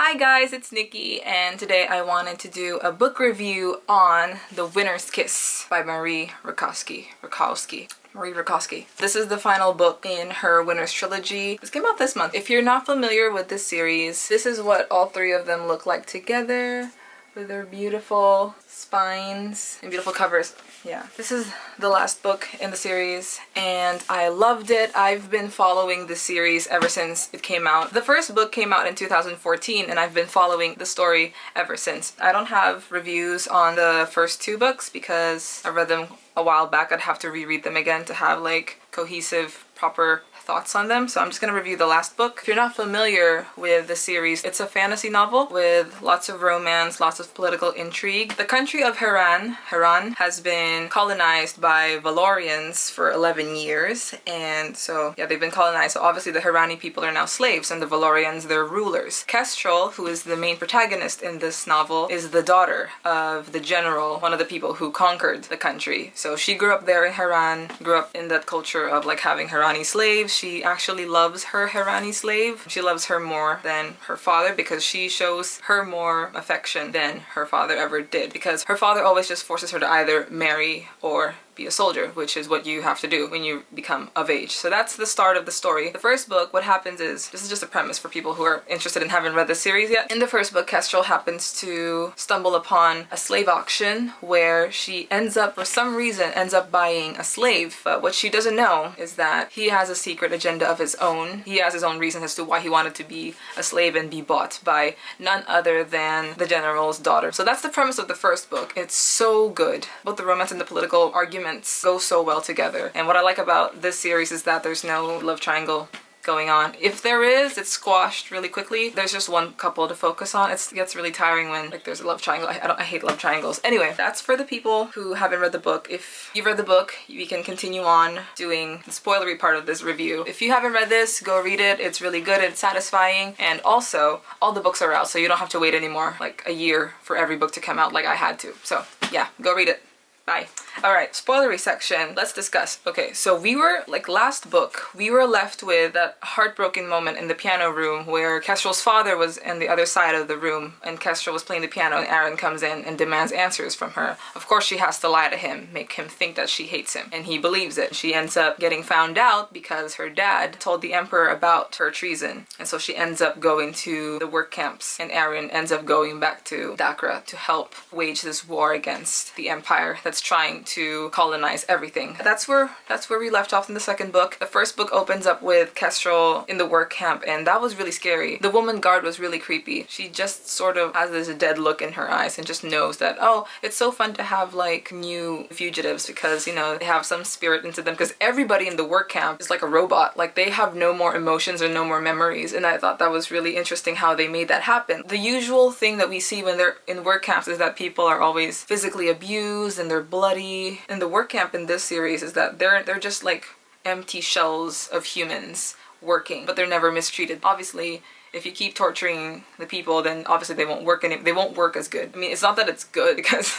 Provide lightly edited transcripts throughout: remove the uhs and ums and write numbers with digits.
Hi guys, it's Nikki, and today I wanted to do a book review on The Winner's Kiss by Marie Rakowski. Marie Rakowski. This is the final book in her Winner's trilogy. This came out this month. If you're not familiar with this series, this is what all three of them look like together with their beautiful spines and beautiful covers. Yeah, this is the last book in the series and I loved it. I've been following the series ever since it came out. The first book came out in 2014 and I've been following the story ever since. I don't have reviews on the first two books because I read them a while back. I'd have to reread them again to have like cohesive, proper thoughts on them, so I'm just gonna review the last book. If you're not familiar with the series, it's a fantasy novel with lots of romance, lots of political intrigue. The country of Haran has been colonized by Valorians for 11 years, and so yeah, they've been colonized, so obviously the Harani people are now slaves and the Valorians, they're rulers. Kestrel, who is the main protagonist in this novel, is the daughter of the general, one of the people who conquered the country. So she grew up there in Haran, grew up in that culture of like having Harani slaves. She actually loves her Harani slave. She loves her more than her father because she shows her more affection than her father ever did, because her father always just forces her to either marry or be a soldier, which is what you have to do when you become of age. So that's the start of the story. The first book, what happens is, this is just a premise for people who are interested and haven't read the series yet. In the first book, Kestrel happens to stumble upon a slave auction where she ends up, for some reason, ends up buying a slave. But what she doesn't know is that he has a secret agenda of his own. He has his own reason as to why he wanted to be a slave and be bought by none other than the general's daughter. So that's the premise of the first book. It's so good. Both the romance and the political arguments go so well together. And what I like about this series is that there's no love triangle going on. If there is, it's squashed really quickly. There's just one couple to focus on. It gets really tiring when like there's a love triangle. I hate love triangles. Anyway, that's for the people who haven't read the book. If you've read the book, we can continue on doing the spoilery part of this review. If you haven't read this, go read it. It's really good and satisfying. And also, all the books are out, so you don't have to wait anymore, like a year for every book to come out like I had to. So yeah, go read it. Bye. Alright, spoilery section. Let's discuss. Okay, so we were, like last book, we were left with that heartbroken moment in the piano room where Kestrel's father was on the other side of the room and Kestrel was playing the piano and Aaron comes in and demands answers from her. Of course she has to lie to him, make him think that she hates him, and he believes it. She ends up getting found out because her dad told the emperor about her treason, and so she ends up going to the work camps and Aaron ends up going back to Dakra to help wage this war against the empire that's trying to colonize everything. That's where we left off in the second book. The first book opens up with Kestrel in the work camp and that was really scary. The woman guard was really creepy. She just sort of has this dead look in her eyes and just knows that, oh, it's so fun to have like new fugitives because, you know, they have some spirit into them, because everybody in the work camp is like a robot. Like they have no more emotions or no more memories, and I thought that was really interesting how they made that happen. The usual thing that we see when they're in work camps is that people are always physically abused and they're bloody. In the work camp in this series is that they're just like empty shells of humans working, but they're never mistreated. Obviously, if you keep torturing the people, then obviously they won't work as good. I mean, it's not that it's good because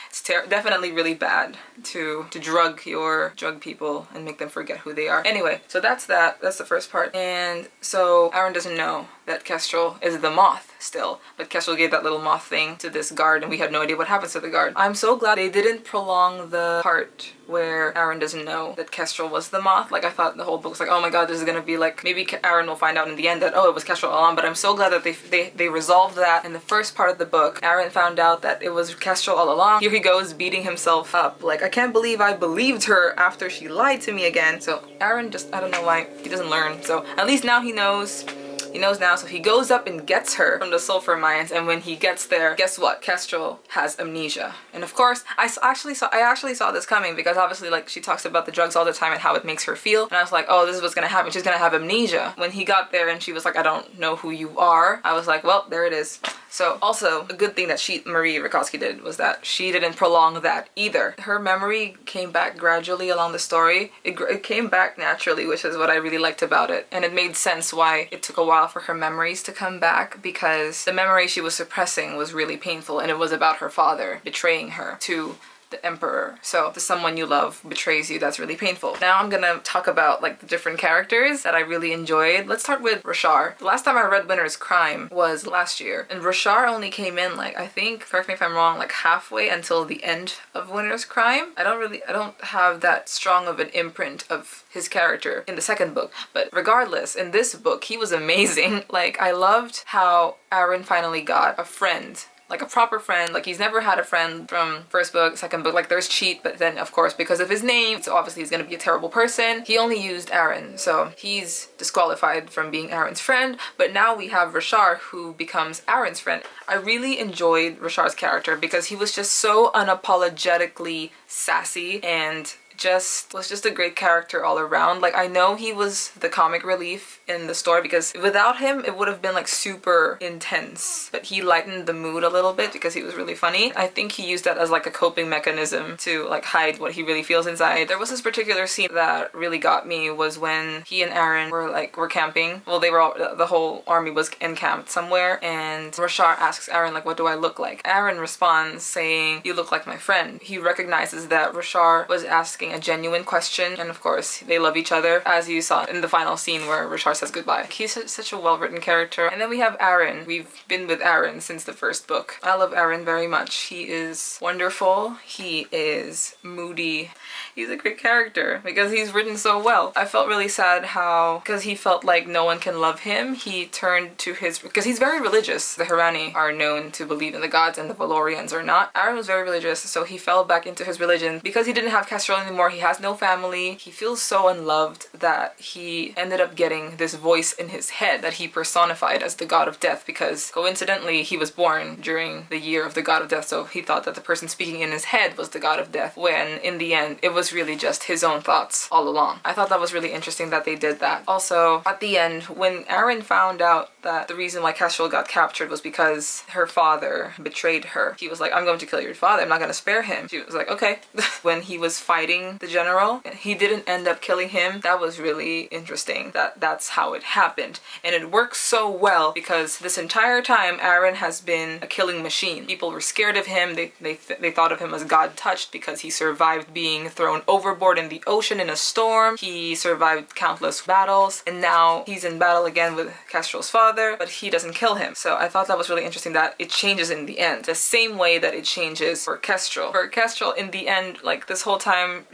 it's definitely really bad to drug people and make them forget who they are. Anyway, so that's that. That's the first part. And so Aaron doesn't know that Kestrel is the moth still, but Kestrel gave that little moth thing to this guard and we have no idea what happens to the guard. I'm so glad they didn't prolong the part where Aaron doesn't know that Kestrel was the moth. Like I thought the whole book was like, oh my god, this is gonna be like, maybe Aaron will find out in the end that, oh, it was Kestrel all along, but I'm so glad that they resolved that in the first part of the book. Aaron found out that it was Kestrel all along. Here he goes beating himself up. Like, I can't believe I believed her after she lied to me again. So Aaron just, I don't know why, he doesn't learn. So at least now he knows. He knows now, so he goes up and gets her from the sulfur mines, and when he gets there, guess what? Kestrel has amnesia. And of course, I actually saw this coming because obviously like she talks about the drugs all the time and how it makes her feel, and I was like, oh, this is what's gonna happen. She's gonna have amnesia. When he got there and she was like, I don't know who you are, I was like, well, there it is. So also a good thing that Marie Rakowski did was that she didn't prolong that either. Her memory came back gradually along the story. It came back naturally, which is what I really liked about it. And it made sense why it took a while for her memories to come back, because the memory she was suppressing was really painful and it was about her father betraying her to the Emperor. So if someone you love betrays you, that's really painful. Now I'm gonna talk about like the different characters that I really enjoyed. Let's start with Rashar. The last time I read Winter's Crime was last year, and Rashar only came in like, I think, correct me if I'm wrong, like halfway until the end of Winter's Crime. I don't have that strong of an imprint of his character in the second book, but regardless, in this book he was amazing. Like, I loved how Aaron finally got a friend, like a proper friend. Like, he's never had a friend from first book, second book. Like, there's Cheat, but then of course because of his name, so obviously he's gonna be a terrible person. He only used Aaron, so he's disqualified from being Aaron's friend. But now we have Rashar, who becomes Aaron's friend. I really enjoyed Rashar's character because he was just so unapologetically sassy and was just a great character all around. Like, I know he was the comic relief in the story because without him it would have been like super intense, but he lightened the mood a little bit because he was really funny. I think he used that as like a coping mechanism to like hide what he really feels inside. There was this particular scene that really got me, was when he and Aaron were camping. Well, they were all, the whole army was encamped somewhere, and Rashar asks Aaron like, what do I look like? Aaron responds saying, you look like my friend. He recognizes that Rashar was asking a genuine question, and of course they love each other, as you saw in the final scene where Rashar says goodbye. He's such a well-written character. And then we have Aaron. We've been with Aaron since the first book. I love Aaron very much. He is wonderful. He is moody. He's a great character because he's written so well. I felt really sad how, because he felt like no one can love him, he turned to because he's very religious. The Hirani are known to believe in the gods and the Valorians are not. Aaron was very religious, so he fell back into his religion. Because he didn't have Kestrel anymore, he has no family, he feels so unloved that he ended up getting this voice in his head that he personified as the god of death, because coincidentally he was born during the year of the god of death, so he thought that the person speaking in his head was the god of death, when in the end it was really just his own thoughts all along. I thought that was really interesting that they did that. Also, at the end, when Aaron found out that the reason why Kestrel got captured was because her father betrayed her, he was like, I'm going to kill your father, I'm not going to spare him. She was like, okay. When he was fighting the general, he didn't end up killing him. That was really interesting that that's how it happened. And it works so well because this entire time Aaron has been a killing machine. People were scared of him. They thought of him as God touched because he survived being thrown overboard in the ocean in a storm. He survived countless battles, and now he's in battle again with Kestrel's father, but he doesn't kill him. So I thought that was really interesting that it changes in the end, the same way that it changes for Kestrel. For Kestrel, in the end, like this whole time,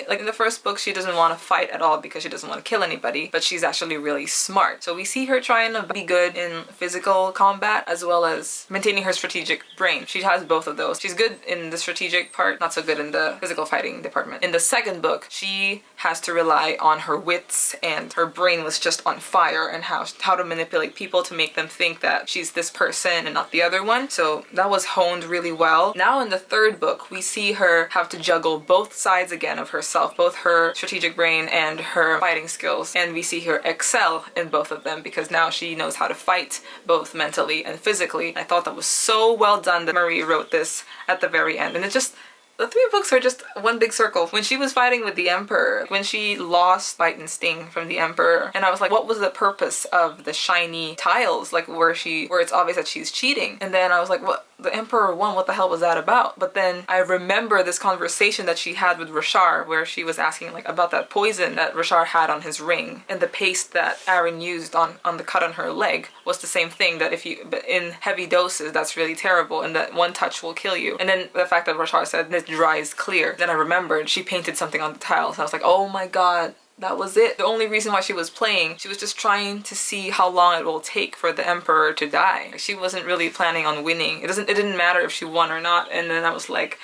like in the first book, she doesn't want to fight at all because she doesn't want to kill anybody, but she's actually really smart. So we see her trying to be good in physical combat as well as maintaining her strategic brain. She has both of those. She's good in the strategic part, not so good in the physical fighting department. In the second book, she has to rely on her wits, and her brain was just on fire, and how to manipulate people to make them think that she's this person and not the other one. So that was honed really well. Now in the third book, we see her have to juggle both sides again of herself, both her strategic brain and her fighting skills, and we see her excel in both of them because now she knows how to fight both mentally and physically. I thought that was so well done that Marie wrote this at the very end, and it just, the three books are just one big circle. When she was fighting with the Emperor, when she lost Bite and Sting from the Emperor, and I was like, what was the purpose of the shiny tiles, like where it's obvious that she's cheating? And then I was like, what? The Emperor won, what the hell was that about? But then I remember this conversation that she had with Rashar, where she was asking like about that poison that Rashar had on his ring, and the paste that Aaron used on the cut on her leg was the same thing, that but in heavy doses that's really terrible, and that one touch will kill you. And then the fact that Rashar said this dries clear, then I remembered she painted something on the tiles. I was like, oh my god, that was it. The only reason why she was playing, she was just trying to see how long it will take for the Emperor to die. She wasn't really planning on winning. It didn't matter if she won or not. And then I was like,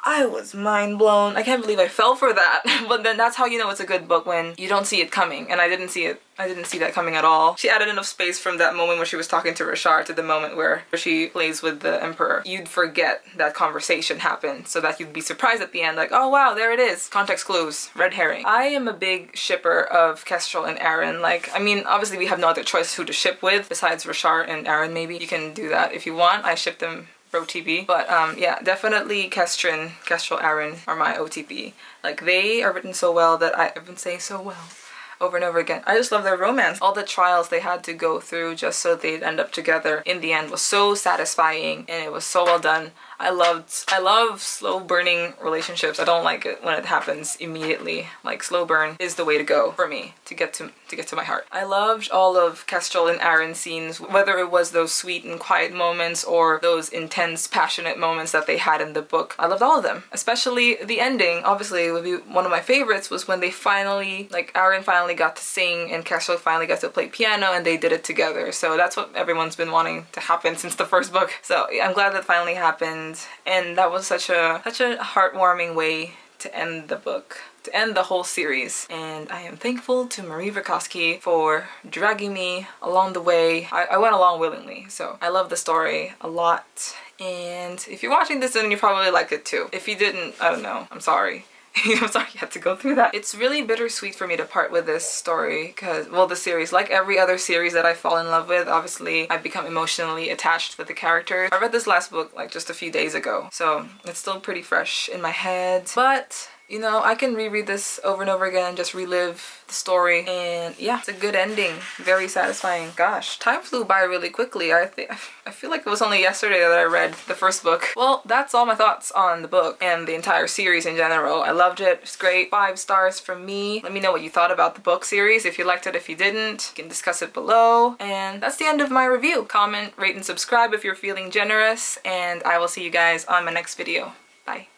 I was mind blown. I can't believe I fell for that. But then that's how you know it's a good book, when you don't see it coming. And I didn't see that coming at all. She added enough space from that moment where she was talking to Rashar to the moment where she plays with the Emperor. You'd forget that conversation happened, so that you'd be surprised at the end, like, oh wow, there it is. Context clues, red herring. I am a big shipper of Kestrel and Aaron. Like, I mean, obviously we have no other choice who to ship with besides Rashar and Aaron. Maybe you can do that if you want. I ship them OTP, but yeah, definitely Kestrel, Aaron are my OTP. Like, they are written so well that I've been saying so well over and over again. I just love their romance. All the trials they had to go through just so they'd end up together in the end was so satisfying, and it was so well done. I love slow burning relationships. I don't like it when it happens immediately. Like, slow burn is the way to go for me to get to my heart. I loved all of Kestrel and Aaron's scenes, whether it was those sweet and quiet moments or those intense, passionate moments that they had in the book. I loved all of them, especially the ending. Obviously, would be one of my favorites was when they finally, like, Aaron finally got to sing and Kestrel finally got to play piano and they did it together. So that's what everyone's been wanting to happen since the first book. So I'm glad that finally happened, and that was such a heartwarming way to end the book, to end the whole series. And I am thankful to Marie Verkowski for dragging me along the way. I went along willingly, so I love the story a lot. And if you're watching this, then you probably like it too. If you didn't, I don't know, I'm sorry. I'm sorry you had to go through that. It's really bittersweet for me to part with this story because, well, the series, like every other series that I fall in love with, obviously I've become emotionally attached with the characters. I read this last book like just a few days ago, so it's still pretty fresh in my head. But you know, I can reread this over and over again and just relive the story. And yeah, it's a good ending. Very satisfying. Gosh, time flew by really quickly. I feel like it was only yesterday that I read the first book. Well, that's all my thoughts on the book and the entire series in general. I loved it. It's great. 5 stars from me. Let me know what you thought about the book series. If you liked it, if you didn't, you can discuss it below. And that's the end of my review. Comment, rate, and subscribe if you're feeling generous. And I will see you guys on my next video. Bye.